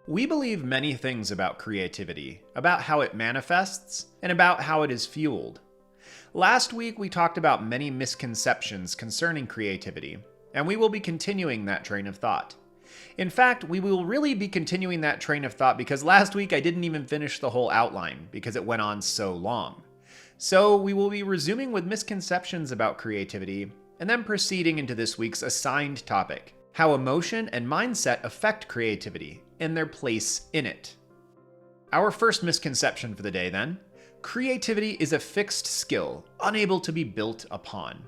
We believe many things about creativity, about how it manifests, and about how it is fueled. Last week, we talked about many misconceptions concerning creativity, and we will be continuing that train of thought. In fact, we will really be continuing that train of thought because last week I didn't even finish the whole outline because it went on so long. So we will be resuming with misconceptions about creativity, and then proceeding into this week's assigned topic, how emotion and mindset affect creativity and their place in it. Our first misconception for the day then: creativity is a fixed skill, unable to be built upon.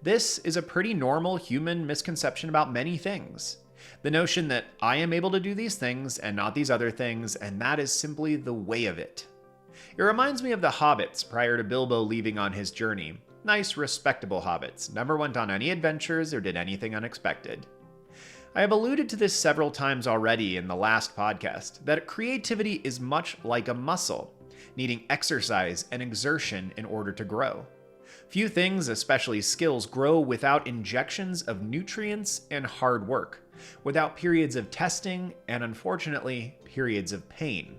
This is a pretty normal human misconception about many things. The notion that I am able to do these things and not these other things, and that is simply the way of it. It reminds me of the hobbits prior to Bilbo leaving on his journey. Nice, respectable hobbits, never went on any adventures or did anything unexpected. I have alluded to this several times already in the last podcast, that creativity is much like a muscle, needing exercise and exertion in order to grow. Few things, especially skills, grow without injections of nutrients and hard work, without periods of testing and, unfortunately, periods of pain.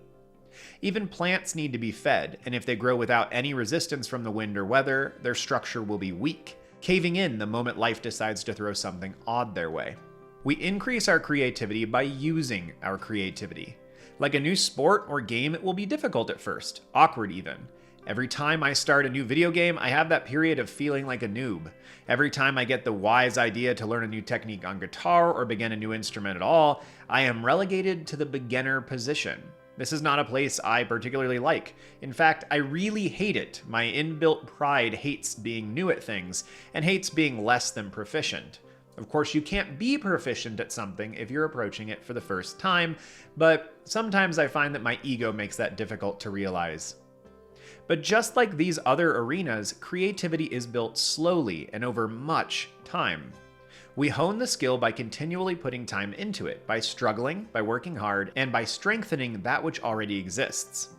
Even plants need to be fed, and if they grow without any resistance from the wind or weather, their structure will be weak, caving in the moment life decides to throw something odd their way. We increase our creativity by using our creativity. Like a new sport or game, it will be difficult at first, awkward even. Every time I start a new video game, I have that period of feeling like a noob. Every time I get the wise idea to learn a new technique on guitar or begin a new instrument at all, I am relegated to the beginner position. This is not a place I particularly like. In fact, I really hate it. My inbuilt pride hates being new at things and hates being less than proficient. Of course, you can't be proficient at something if you're approaching it for the first time, but sometimes I find that my ego makes that difficult to realize. But just like these other arenas, creativity is built slowly and over much time. We hone the skill by continually putting time into it, by struggling, by working hard, and by strengthening that which already exists.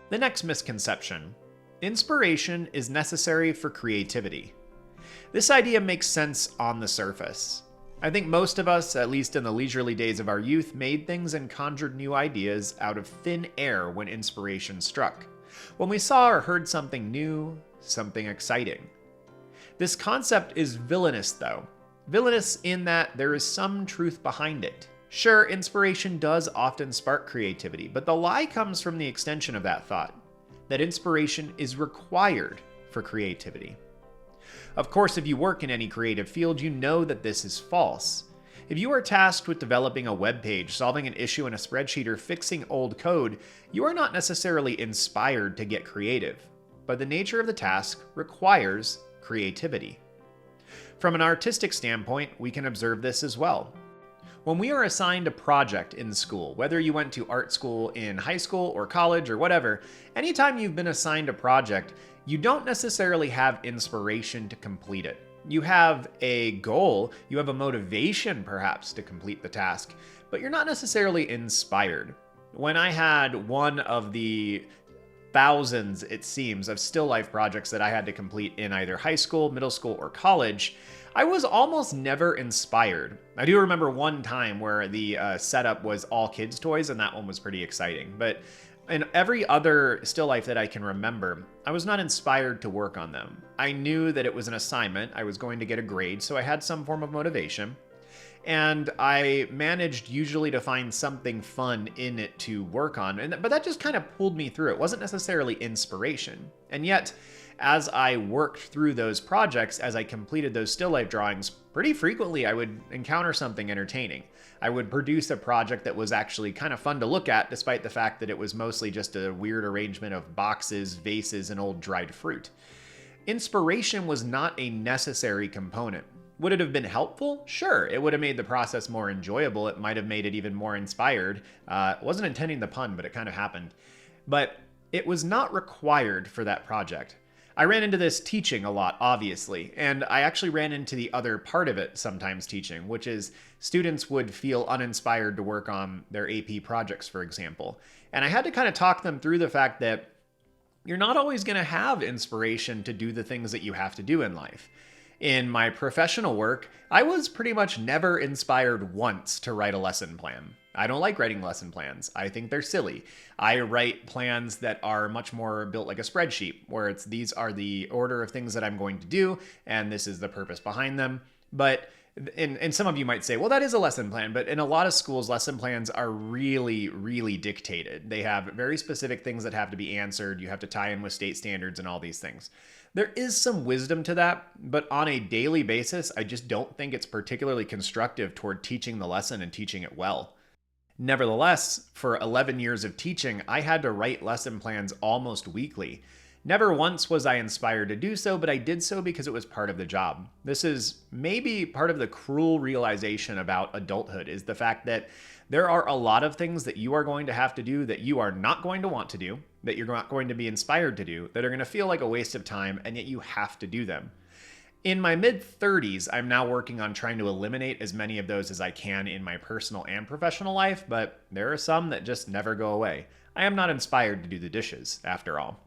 The next misconception: inspiration is necessary for creativity. This idea makes sense on the surface. I think most of us, at least in the leisurely days of our youth, made things and conjured new ideas out of thin air when inspiration struck. When we saw or heard something new, something exciting. This concept is villainous though. Villainous in that there is some truth behind it. Sure, inspiration does often spark creativity, but the lie comes from the extension of that thought, that inspiration is required for creativity. Of course, if you work in any creative field, you know that this is false. If you are tasked with developing a web page, solving an issue in a spreadsheet, or fixing old code, you are not necessarily inspired to get creative, but the nature of the task requires creativity. From an artistic standpoint, we can observe this as well. When we are assigned a project in school, whether you went to art school in high school or college or whatever, anytime you've been assigned a project, you don't necessarily have inspiration to complete it. You have a goal, you have a motivation perhaps to complete the task, but you're not necessarily inspired. When I had one of the thousands, it seems, of still life projects that I had to complete in either high school, middle school, or college, I was almost never inspired. I do remember one time where the setup was all kids' toys, and that one was pretty exciting. But in every other still life that I can remember, I was not inspired to work on them. I knew that it was an assignment, I was going to get a grade, so I had some form of motivation. And I managed usually to find something fun in it to work on, but that just kind of pulled me through. It wasn't necessarily inspiration. And yet, as I worked through those projects, as I completed those still life drawings, pretty frequently I would encounter something entertaining. I would produce a project that was actually kind of fun to look at, despite the fact that it was mostly just a weird arrangement of boxes, vases, and old dried fruit. Inspiration was not a necessary component. Would it have been helpful? Sure, it would have made the process more enjoyable. It might have made it even more inspired. Wasn't intending the pun, but it kind of happened. But it was not required for that project. I ran into this teaching a lot, obviously, and I actually ran into the other part of it sometimes teaching, which is students would feel uninspired to work on their AP projects, for example. And I had to kind of talk them through the fact that you're not always going to have inspiration to do the things that you have to do in life. In my professional work, I was pretty much never inspired once to write a lesson plan. I don't like writing lesson plans. I think they're silly. I write plans that are much more built like a spreadsheet, where these are the order of things that I'm going to do, and this is the purpose behind them. But and some of you might say, well, that is a lesson plan, but in a lot of schools, lesson plans are really, really dictated. They have very specific things that have to be answered. You have to tie in with state standards and all these things. There is some wisdom to that, but on a daily basis, I just don't think it's particularly constructive toward teaching the lesson and teaching it well. Nevertheless, for 11 years of teaching, I had to write lesson plans almost weekly. Never once was I inspired to do so, but I did so because it was part of the job. This is maybe part of the cruel realization about adulthood, is the fact that there are a lot of things that you are going to have to do that you are not going to want to do, that you're not going to be inspired to do, that are going to feel like a waste of time, and yet you have to do them. In my mid-30s, I'm now working on trying to eliminate as many of those as I can in my personal and professional life, but there are some that just never go away. I am not inspired to do the dishes, after all.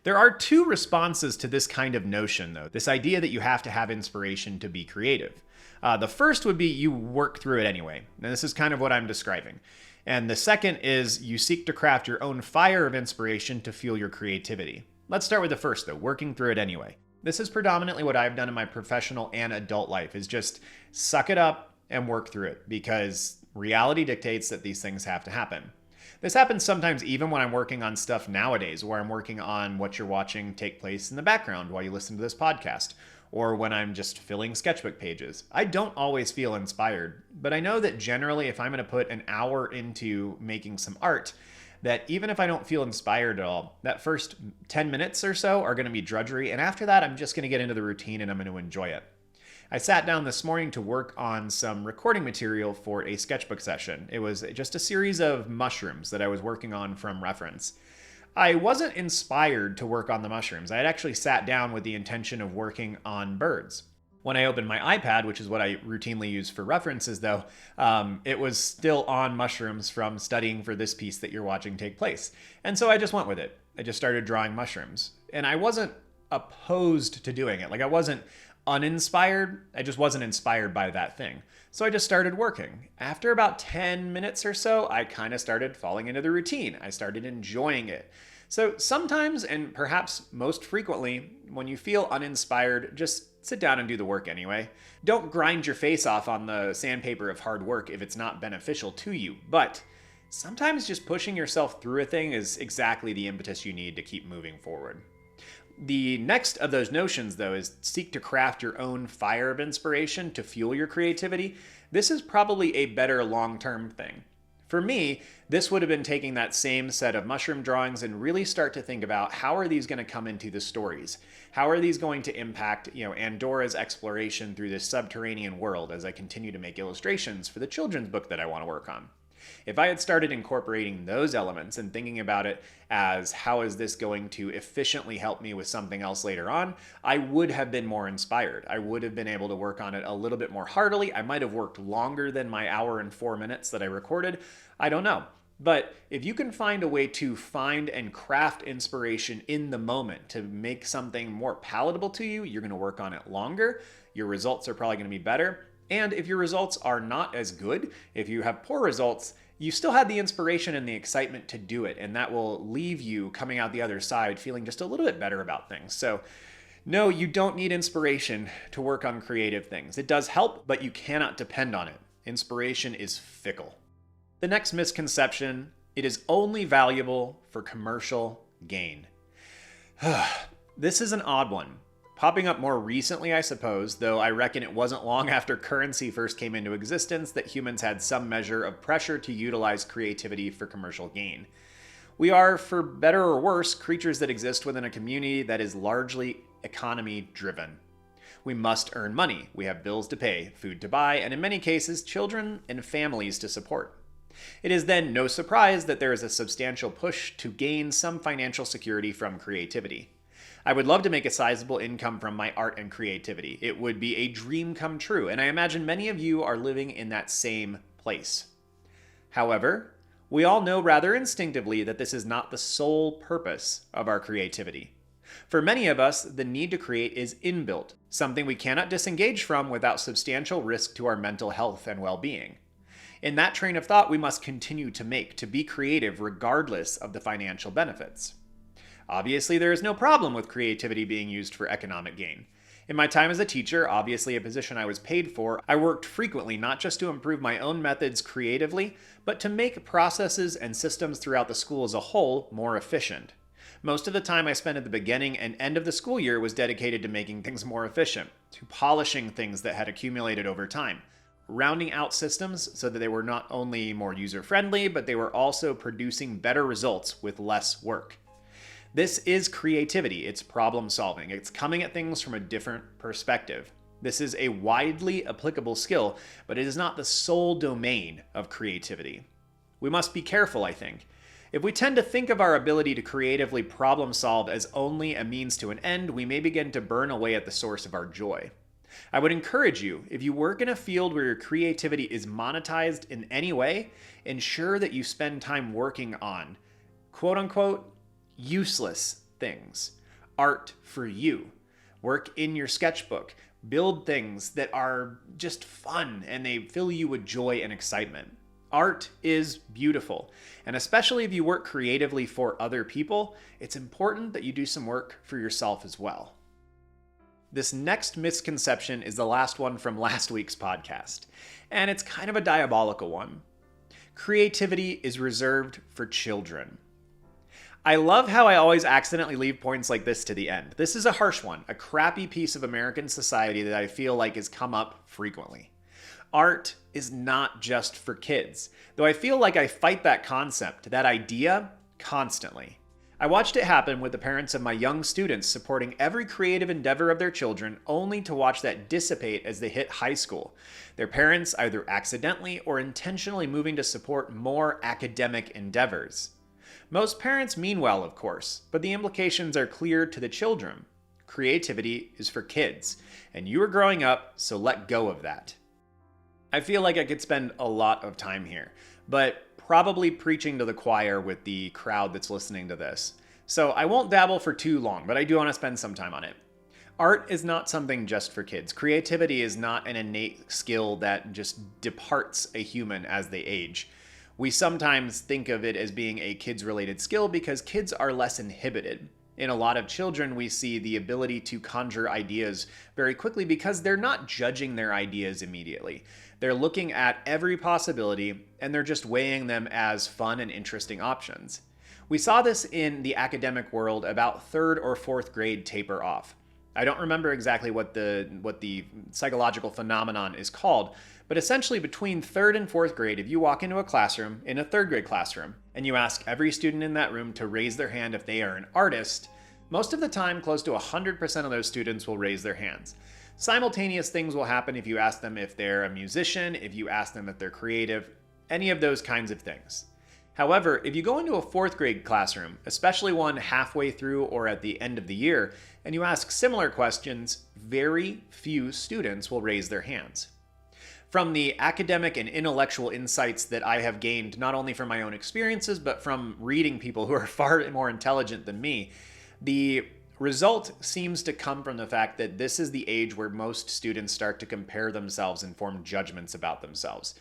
There are two responses to this kind of notion, though, this idea that you have to have inspiration to be creative. The first would be you work through it anyway, and this is kind of what I'm describing. And the second is you seek to craft your own fire of inspiration to fuel your creativity. Let's start with the first, though, working through it anyway. This is predominantly what I've done in my professional and adult life, is just suck it up and work through it, because reality dictates that these things have to happen. This happens sometimes even when I'm working on stuff nowadays, where I'm working on what you're watching take place in the background while you listen to this podcast, or when I'm just filling sketchbook pages. I don't always feel inspired, but I know that generally if I'm going to put an hour into making some art, that even if I don't feel inspired at all, that first 10 minutes or so are going to be drudgery, and after that I'm just going to get into the routine and I'm going to enjoy it. I sat down this morning to work on some recording material for a sketchbook session. It was just a series of mushrooms that I was working on from reference. I wasn't inspired to work on the mushrooms. I had actually sat down with the intention of working on birds. When I opened my iPad, which is what I routinely use for references though, it was still on mushrooms from studying for this piece that you're watching take place. And so I just went with it. I just started drawing mushrooms. And I wasn't opposed to doing it. Like, I wasn't uninspired, I just wasn't inspired by that thing. So I just started working. After about 10 minutes or so, I kind of started falling into the routine. I started enjoying it. So sometimes, and perhaps most frequently, when you feel uninspired, just sit down and do the work anyway. Don't grind your face off on the sandpaper of hard work if it's not beneficial to you, but sometimes just pushing yourself through a thing is exactly the impetus you need to keep moving forward. The next of those notions, though, is seek to craft your own fire of inspiration to fuel your creativity. This is probably a better long-term thing. For me, this would have been taking that same set of mushroom drawings and really start to think about how are these going to come into the stories? How are these going to impact, Andorra's exploration through this subterranean world as I continue to make illustrations for the children's book that I want to work on? If I had started incorporating those elements and thinking about it as how is this going to efficiently help me with something else later on, I would have been more inspired. I would have been able to work on it a little bit more heartily. I might have worked longer than my hour and 4 minutes that I recorded. I don't know. But if you can find a way to find and craft inspiration in the moment to make something more palatable to you, you're going to work on it longer. Your results are probably going to be better. And if your results are not as good, if you have poor results, you still had the inspiration and the excitement to do it, and that will leave you coming out the other side feeling just a little bit better about things. So no, you don't need inspiration to work on creative things. It does help, but you cannot depend on it. Inspiration is fickle. The next misconception, it is only valuable for commercial gain. This is an odd one. Popping up more recently, I suppose, though I reckon it wasn't long after currency first came into existence that humans had some measure of pressure to utilize creativity for commercial gain. We are, for better or worse, creatures that exist within a community that is largely economy-driven. We must earn money. We have bills to pay, food to buy, and in many cases, children and families to support. It is then no surprise that there is a substantial push to gain some financial security from creativity. I would love to make a sizable income from my art and creativity. It would be a dream come true, and I imagine many of you are living in that same place. However, we all know rather instinctively that this is not the sole purpose of our creativity. For many of us, the need to create is inbuilt, something we cannot disengage from without substantial risk to our mental health and well-being. In that train of thought, we must continue to be creative regardless of the financial benefits. Obviously, there is no problem with creativity being used for economic gain. In my time as a teacher, obviously a position I was paid for, I worked frequently not just to improve my own methods creatively, but to make processes and systems throughout the school as a whole more efficient. Most of the time I spent at the beginning and end of the school year was dedicated to making things more efficient, to polishing things that had accumulated over time, rounding out systems so that they were not only more user-friendly, but they were also producing better results with less work. This is creativity. It's problem solving. It's coming at things from a different perspective. This is a widely applicable skill, but it is not the sole domain of creativity. We must be careful, I think. If we tend to think of our ability to creatively problem solve as only a means to an end, we may begin to burn away at the source of our joy. I would encourage you, if you work in a field where your creativity is monetized in any way, ensure that you spend time working on, quote unquote, useless things. Art for you. Work in your sketchbook. Build things that are just fun and they fill you with joy and excitement. Art is beautiful, and especially if you work creatively for other people, it's important that you do some work for yourself as well. This next misconception is the last one from last week's podcast, and it's kind of a diabolical one. Creativity is reserved for children. I love how I always accidentally leave points like this to the end. This is a harsh one, a crappy piece of American society that I feel like has come up frequently. Art is not just for kids, though I feel like I fight that concept, that idea, constantly. I watched it happen with the parents of my young students supporting every creative endeavor of their children, only to watch that dissipate as they hit high school. Their parents either accidentally or intentionally moving to support more academic endeavors. Most parents mean well, of course, but the implications are clear to the children. Creativity is for kids, and you are growing up, so let go of that. I feel like I could spend a lot of time here, but probably preaching to the choir with the crowd that's listening to this. So I won't dabble for too long, but I do want to spend some time on it. Art is not something just for kids. Creativity is not an innate skill that just departs a human as they age. We sometimes think of it as being a kids-related skill because kids are less inhibited. In a lot of children, we see the ability to conjure ideas very quickly because they're not judging their ideas immediately. They're looking at every possibility and they're just weighing them as fun and interesting options. We saw this in the academic world about 3rd or 4th grade taper off. I don't remember exactly what the psychological phenomenon is called, but essentially between 3rd and 4th grade, if you walk into a classroom, in a 3rd grade classroom, and you ask every student in that room to raise their hand if they are an artist, most of the time, close to 100% of those students will raise their hands. Simultaneous things will happen if you ask them if they're a musician, if you ask them if they're creative, any of those kinds of things. However, if you go into a 4th grade classroom, especially one halfway through or at the end of the year, and you ask similar questions, very few students will raise their hands. From the academic and intellectual insights that I have gained, not only from my own experiences, but from reading people who are far more intelligent than me, the result seems to come from the fact that this is the age where most students start to compare themselves and form judgments about themselves.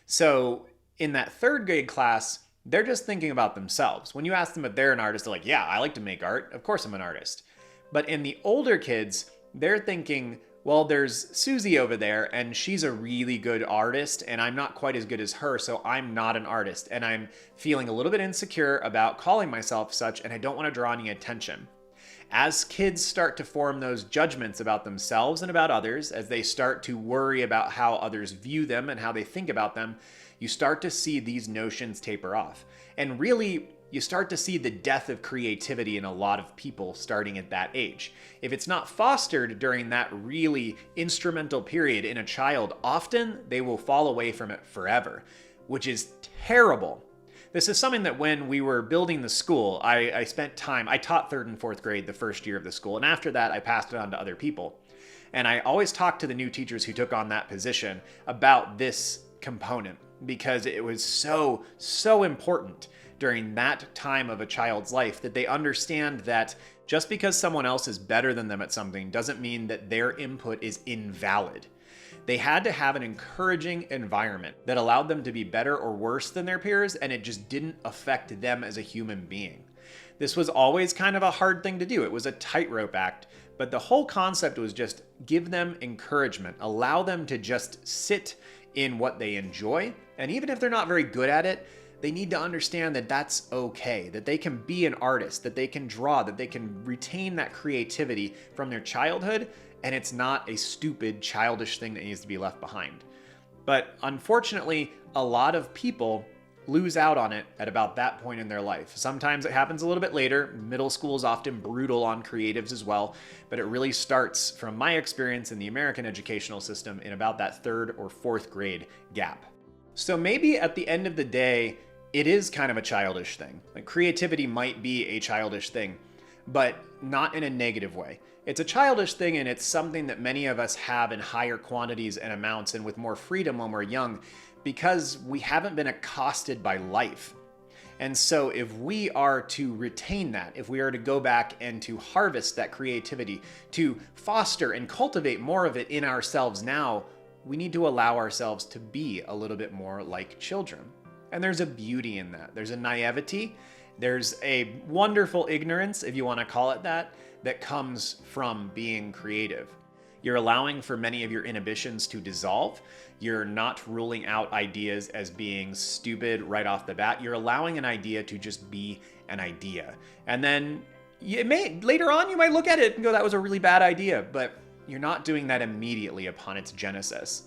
So in that 3rd grade class, they're just thinking about themselves. When you ask them if they're an artist, they're like, yeah, I like to make art. Of course I'm an artist. But in the older kids, they're thinking, well, there's Susie over there and she's a really good artist and I'm not quite as good as her, so I'm not an artist. And I'm feeling a little bit insecure about calling myself such and I don't want to draw any attention. As kids start to form those judgments about themselves and about others, as they start to worry about how others view them and how they think about them, you start to see these notions taper off. And really, you start to see the death of creativity in a lot of people starting at that age. If it's not fostered during that really instrumental period in a child, often they will fall away from it forever, which is terrible. This is something that when we were building the school, I spent time, I taught 3rd and 4th grade the first year of the school, and after that I passed it on to other people. And I always talked to the new teachers who took on that position about this component because it was so important during that time of a child's life that they understand that just because someone else is better than them at something doesn't mean that their input is invalid. They had to have an encouraging environment that allowed them to be better or worse than their peers, and it just didn't affect them as a human being. This was always kind of a hard thing to do. It was a tightrope act, but the whole concept was just give them encouragement, allow them to just sit in what they enjoy, and even if they're not very good at it, they need to understand that that's okay, that they can be an artist, that they can draw, that they can retain that creativity from their childhood, and it's not a stupid, childish thing that needs to be left behind. But unfortunately, a lot of people lose out on it at about that point in their life. Sometimes it happens a little bit later. Middle school is often brutal on creatives as well, but it really starts, from my experience in the American educational system, in about that 3rd or 4th grade gap. So maybe at the end of the day, it is kind of a childish thing. Like, creativity might be a childish thing, but not in a negative way. It's a childish thing, and it's something that many of us have in higher quantities and amounts and with more freedom when we're young, because we haven't been accosted by life. And so if we are to retain that, if we are to go back and to harvest that creativity, to foster and cultivate more of it in ourselves now, we need to allow ourselves to be a little bit more like children. And there's a beauty in that. There's a naivety. There's a wonderful ignorance, if you want to call it that comes from being creative. You're allowing for many of your inhibitions to dissolve. You're not ruling out ideas as being stupid right off the bat. You're allowing an idea to just be an idea. And then later on, you might look at it and go, that was a really bad idea, but you're not doing that immediately upon its genesis.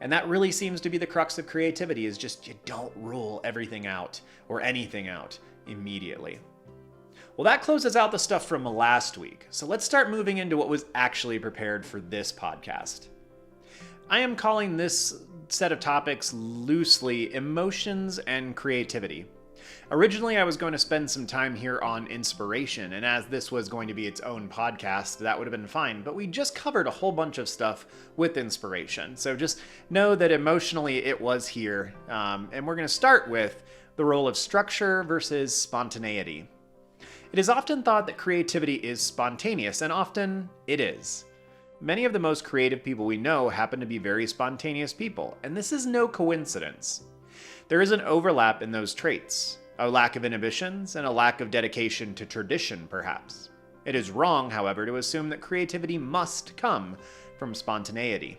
And that really seems to be the crux of creativity, is just you don't rule everything out or anything out immediately. Well, that closes out the stuff from last week. So let's start moving into what was actually prepared for this podcast. I am calling this set of topics loosely emotions and creativity. Originally, I was going to spend some time here on inspiration, and as this was going to be its own podcast, that would have been fine, but we just covered a whole bunch of stuff with inspiration. So just know that emotionally it was here, and we're going to start with the role of structure versus spontaneity. It is often thought that creativity is spontaneous, and often it is. Many of the most creative people we know happen to be very spontaneous people, and this is no coincidence. There is an overlap in those traits, a lack of inhibitions and a lack of dedication to tradition, perhaps. It is wrong, however, to assume that creativity must come from spontaneity.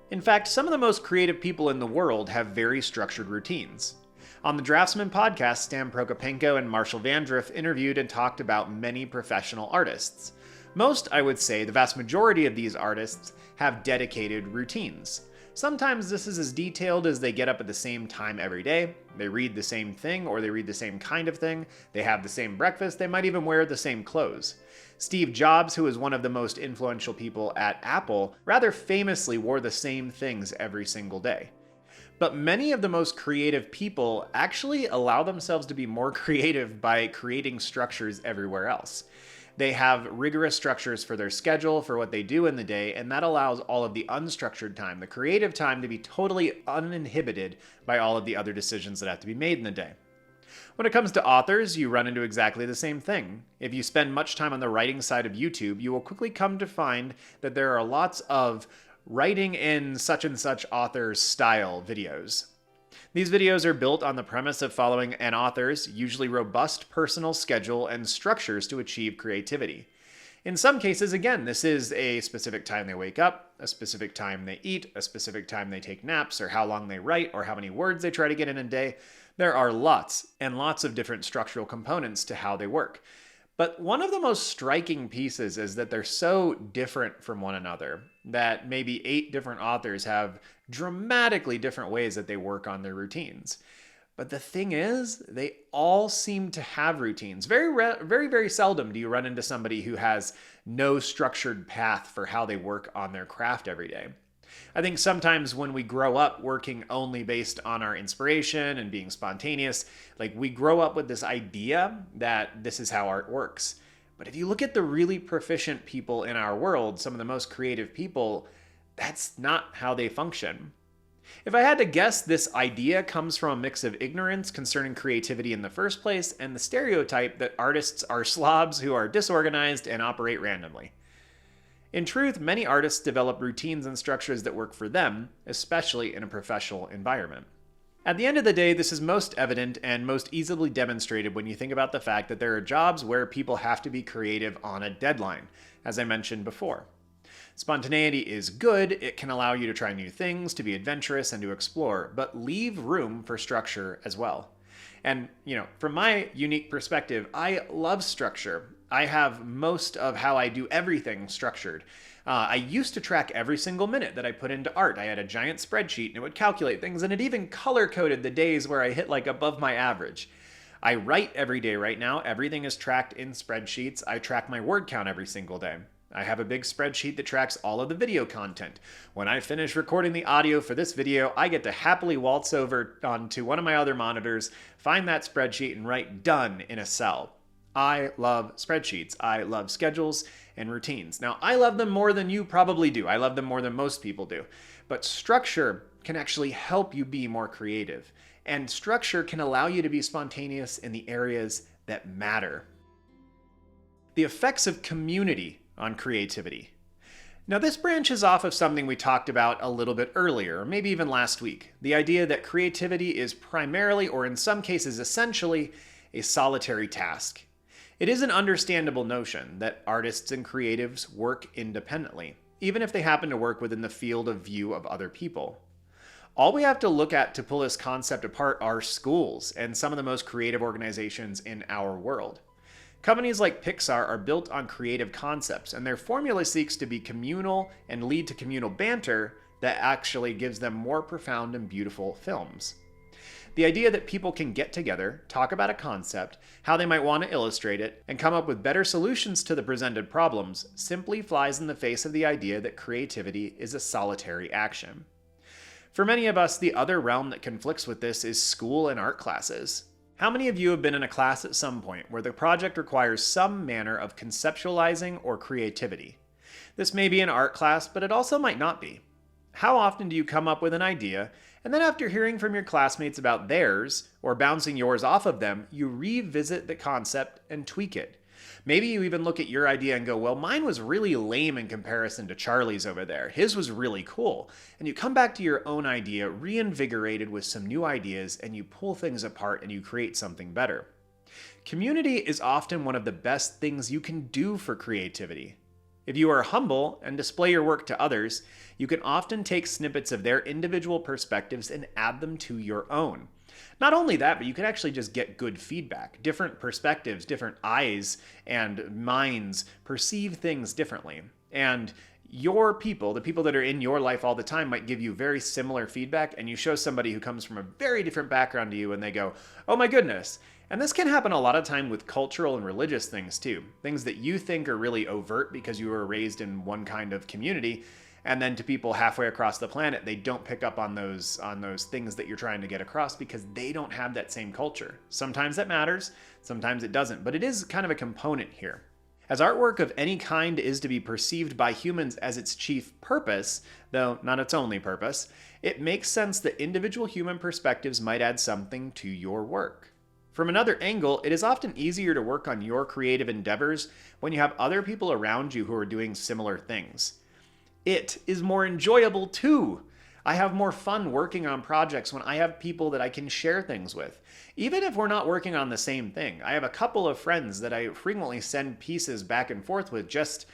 In fact, some of the most creative people in the world have very structured routines. On the Draftsman podcast, Stan Prokopenko and Marshall Vandruff interviewed and talked about many professional artists. Most, I would say, the vast majority of these artists have dedicated routines. Sometimes this is as detailed as they get up at the same time every day, they read the same thing or they read the same kind of thing, they have the same breakfast, they might even wear the same clothes. Steve Jobs, who is one of the most influential people at Apple, rather famously wore the same things every single day. But many of the most creative people actually allow themselves to be more creative by creating structures everywhere else. They have rigorous structures for their schedule, for what they do in the day, and that allows all of the unstructured time, the creative time, to be totally uninhibited by all of the other decisions that have to be made in the day. When it comes to authors, you run into exactly the same thing. If you spend much time on the writing side of YouTube, you will quickly come to find that there are lots of writing in such and such author's style videos. These videos are built on the premise of following an author's usually robust personal schedule and structures to achieve creativity. In some cases, again, this is a specific time they wake up, a specific time they eat, a specific time they take naps, or how long they write, or how many words they try to get in a day. There are lots and lots of different structural components to how they work. But one of the most striking pieces is that they're so different from one another that maybe 8 different authors have dramatically different ways that they work on their routines. But the thing is, they all seem to have routines. Very seldom do you run into somebody who has no structured path for how they work on their craft every day. I think sometimes when we grow up working only based on our inspiration and being spontaneous, like we grow up with this idea that this is how art works. But if you look at the really proficient people in our world, some of the most creative people, that's not how they function. If I had to guess, this idea comes from a mix of ignorance concerning creativity in the first place and the stereotype that artists are slobs who are disorganized and operate randomly. In truth, many artists develop routines and structures that work for them, especially in a professional environment. At the end of the day, this is most evident and most easily demonstrated when you think about the fact that there are jobs where people have to be creative on a deadline, as I mentioned before. Spontaneity is good, it can allow you to try new things, to be adventurous, and to explore, but leave room for structure as well. And, from my unique perspective, I love structure. I have most of how I do everything structured. I used to track every single minute that I put into art. I had a giant spreadsheet and it would calculate things, and it even color-coded the days where I hit above my average. I write every day right now. Everything is tracked in spreadsheets. I track my word count every single day. I have a big spreadsheet that tracks all of the video content. When I finish recording the audio for this video, I get to happily waltz over onto one of my other monitors, find that spreadsheet, and write "done" in a cell. I love spreadsheets. I love schedules and routines. Now, I love them more than you probably do. I love them more than most people do. But structure can actually help you be more creative. And structure can allow you to be spontaneous in the areas that matter. The effects of community on creativity. Now, this branches off of something we talked about a little bit earlier, or maybe even last week. The idea that creativity is primarily, or in some cases essentially, a solitary task. It is an understandable notion that artists and creatives work independently, even if they happen to work within the field of view of other people. All we have to look at to pull this concept apart are schools and some of the most creative organizations in our world. Companies like Pixar are built on creative concepts, and their formula seeks to be communal and lead to communal banter that actually gives them more profound and beautiful films. The idea that people can get together, talk about a concept, how they might want to illustrate it, and come up with better solutions to the presented problems simply flies in the face of the idea that creativity is a solitary action. For many of us, the other realm that conflicts with this is school and art classes. How many of you have been in a class at some point where the project requires some manner of conceptualizing or creativity? This may be an art class, but it also might not be. How often do you come up with an idea, and then after hearing from your classmates about theirs, or bouncing yours off of them, you revisit the concept and tweak it? Maybe you even look at your idea and go, well, mine was really lame in comparison to Charlie's over there. His was really cool. And you come back to your own idea, reinvigorated with some new ideas, and you pull things apart and you create something better. Community is often one of the best things you can do for creativity. If you are humble and display your work to others, you can often take snippets of their individual perspectives and add them to your own. Not only that, but you can actually just get good feedback. Different perspectives, different eyes and minds perceive things differently. And your people, the people that are in your life all the time, might give you very similar feedback, and you show somebody who comes from a very different background to you and they go, oh my goodness. And this can happen a lot of time with cultural and religious things too. Things that you think are really overt because you were raised in one kind of community, and then to people halfway across the planet, they don't pick up on those things that you're trying to get across because they don't have that same culture. Sometimes that matters, sometimes it doesn't, but it is kind of a component here. As artwork of any kind is to be perceived by humans as its chief purpose, though not its only purpose, it makes sense that individual human perspectives might add something to your work. From another angle, it is often easier to work on your creative endeavors when you have other people around you who are doing similar things. It is more enjoyable too. I have more fun working on projects when I have people that I can share things with. Even if we're not working on the same thing. I have a couple of friends that I frequently send pieces back and forth with just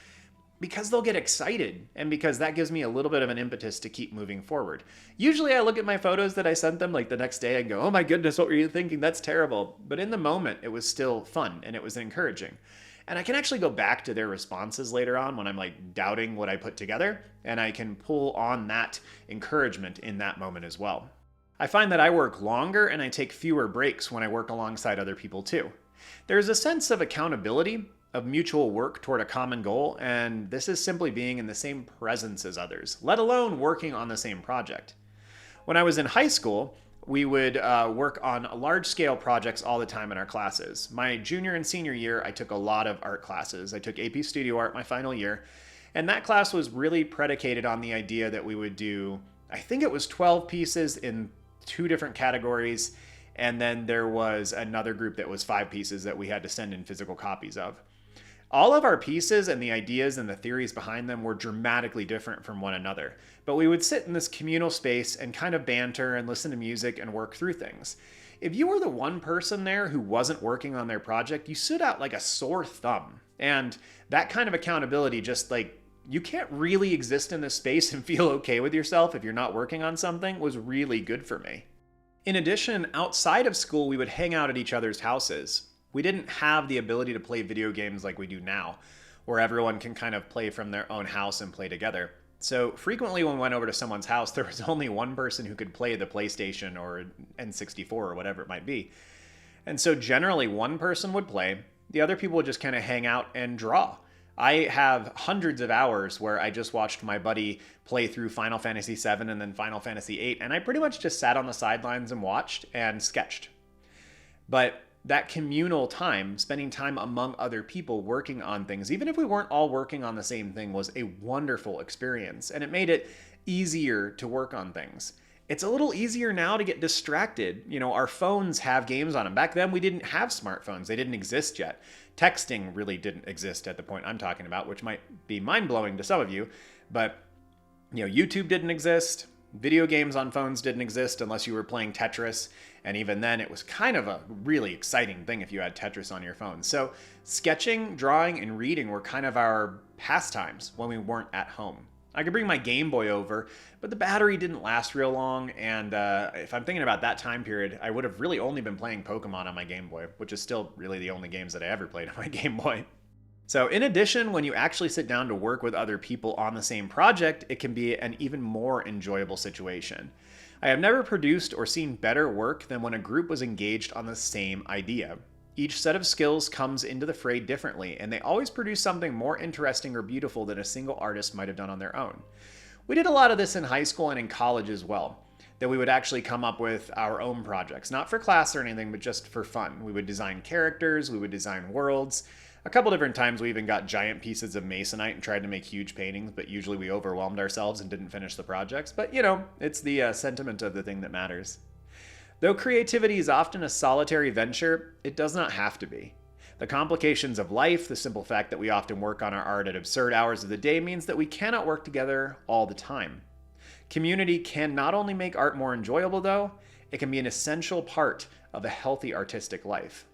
because they'll get excited and because that gives me a little bit of an impetus to keep moving forward. Usually I look at my photos that I sent them the next day and go, oh my goodness, what were you thinking? That's terrible. But in the moment, it was still fun and it was encouraging. And I can actually go back to their responses later on when I'm doubting what I put together, and I can pull on that encouragement in that moment as well. I find that I work longer and I take fewer breaks when I work alongside other people too. There's a sense of accountability, of mutual work toward a common goal, and this is simply being in the same presence as others, let alone working on the same project. When I was in high school, we would work on large-scale projects all the time in our classes. My junior and senior year, I took a lot of art classes. I took AP Studio Art my final year, and that class was really predicated on the idea that we would do, I think it was 12 pieces in 2 different categories, and then there was another group that was 5 pieces that we had to send in physical copies of. All of our pieces and the ideas and the theories behind them were dramatically different from one another, but we would sit in this communal space and kind of banter and listen to music and work through things. If you were the one person there who wasn't working on their project, you stood out like a sore thumb. And that kind of accountability, just like, you can't really exist in this space and feel okay with yourself if you're not working on something, was really good for me. In addition, outside of school, we would hang out at each other's houses. We didn't have the ability to play video games like we do now, where everyone can kind of play from their own house and play together. So frequently when we went over to someone's house, there was only one person who could play the PlayStation or N64 or whatever it might be. And so generally one person would play, the other people would just kind of hang out and draw. I have hundreds of hours where I just watched my buddy play through Final Fantasy VII and then Final Fantasy VIII, and I pretty much just sat on the sidelines and watched and sketched. But that communal time, spending time among other people working on things, even if we weren't all working on the same thing, was a wonderful experience, and it made it easier to work on things. It's a little easier now to get distracted. You know, our phones have games on them. Back then, we didn't have smartphones. They didn't exist yet. Texting really didn't exist at the point I'm talking about, which might be mind-blowing to some of you, but you know, YouTube didn't exist. Video games on phones didn't exist unless you were playing Tetris, and even then it was kind of a really exciting thing if you had Tetris on your phone. So sketching, drawing, and reading were kind of our pastimes when we weren't at home. I could bring my Game Boy over, but the battery didn't last real long, and if I'm thinking about that time period, I would have really only been playing Pokemon on my Game Boy, which is still really the only games that I ever played on my Game Boy. So in addition, when you actually sit down to work with other people on the same project, it can be an even more enjoyable situation. I have never produced or seen better work than when a group was engaged on the same idea. Each set of skills comes into the fray differently, and they always produce something more interesting or beautiful than a single artist might have done on their own. We did a lot of this in high school and in college as well, that we would actually come up with our own projects, not for class or anything, but just for fun. We would design characters, we would design worlds. A couple different times we even got giant pieces of masonite and tried to make huge paintings, but usually we overwhelmed ourselves and didn't finish the projects. But you know, it's the sentiment of the thing that matters. Though creativity is often a solitary venture, it does not have to be. The complications of life, the simple fact that we often work on our art at absurd hours of the day, means that we cannot work together all the time. Community can not only make art more enjoyable though, it can be an essential part of a healthy artistic life.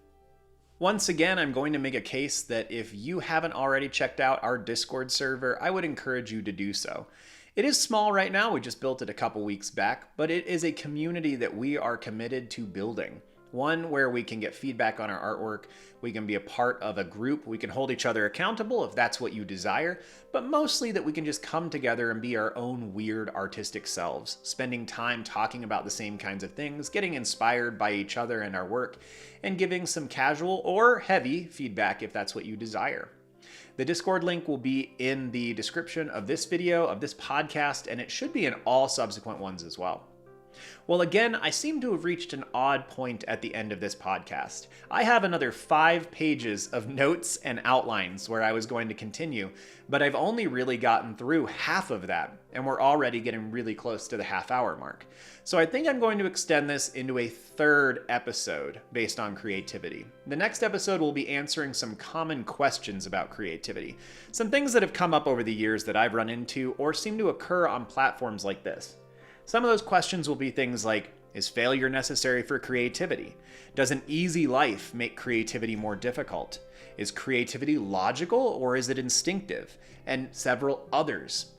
Once again, I'm going to make a case that if you haven't already checked out our Discord server, I would encourage you to do so. It is small right now, we just built it a couple weeks back, but it is a community that we are committed to building. One where we can get feedback on our artwork, we can be a part of a group, we can hold each other accountable if that's what you desire, but mostly that we can just come together and be our own weird artistic selves, spending time talking about the same kinds of things, getting inspired by each other and our work, and giving some casual or heavy feedback if that's what you desire. The Discord link will be in the description of this video, of this podcast, and it should be in all subsequent ones as well. Well, again, I seem to have reached an odd point at the end of this podcast. I have another 5 pages of notes and outlines where I was going to continue, but I've only really gotten through half of that, and we're already getting really close to the half-hour mark. So I think I'm going to extend this into a 3rd episode based on creativity. The next episode will be answering some common questions about creativity, some things that have come up over the years that I've run into or seem to occur on platforms like this. Some of those questions will be things like, is failure necessary for creativity? Does an easy life make creativity more difficult? Is creativity logical or is it instinctive? And several others.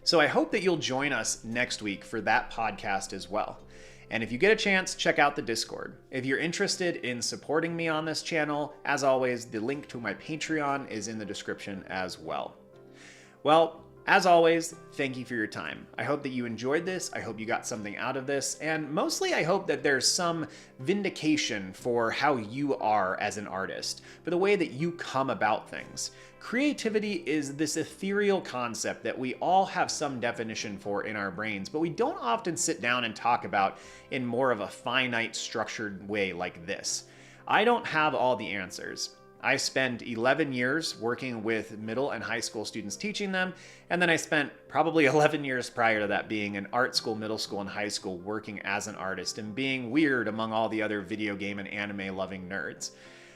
So I hope that you'll join us next week for that podcast as well. And if you get a chance, check out the Discord. If you're interested in supporting me on this channel, as always, the link to my Patreon is in the description as well. Well, as always, thank you for your time. I hope that you enjoyed this. I hope you got something out of this. And mostly I hope that there's some vindication for how you are as an artist, for the way that you come about things. Creativity is this ethereal concept that we all have some definition for in our brains, but we don't often sit down and talk about in more of a finite, structured way like this. I don't have all the answers. I spent 11 years working with middle and high school students teaching them, and then I spent probably 11 years prior to that being in art school, middle school, and high school working as an artist and being weird among all the other video game and anime loving nerds.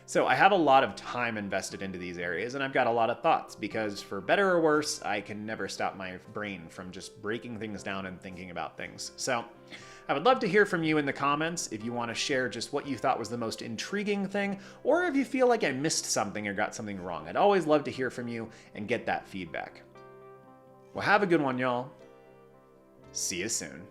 So I have a lot of time invested into these areas, and I've got a lot of thoughts because, for better or worse, I can never stop my brain from just breaking things down and thinking about things. So I would love to hear from you in the comments if you want to share just what you thought was the most intriguing thing, or if you feel like I missed something or got something wrong. I'd always love to hear from you and get that feedback. Well, have a good one, y'all. See you soon.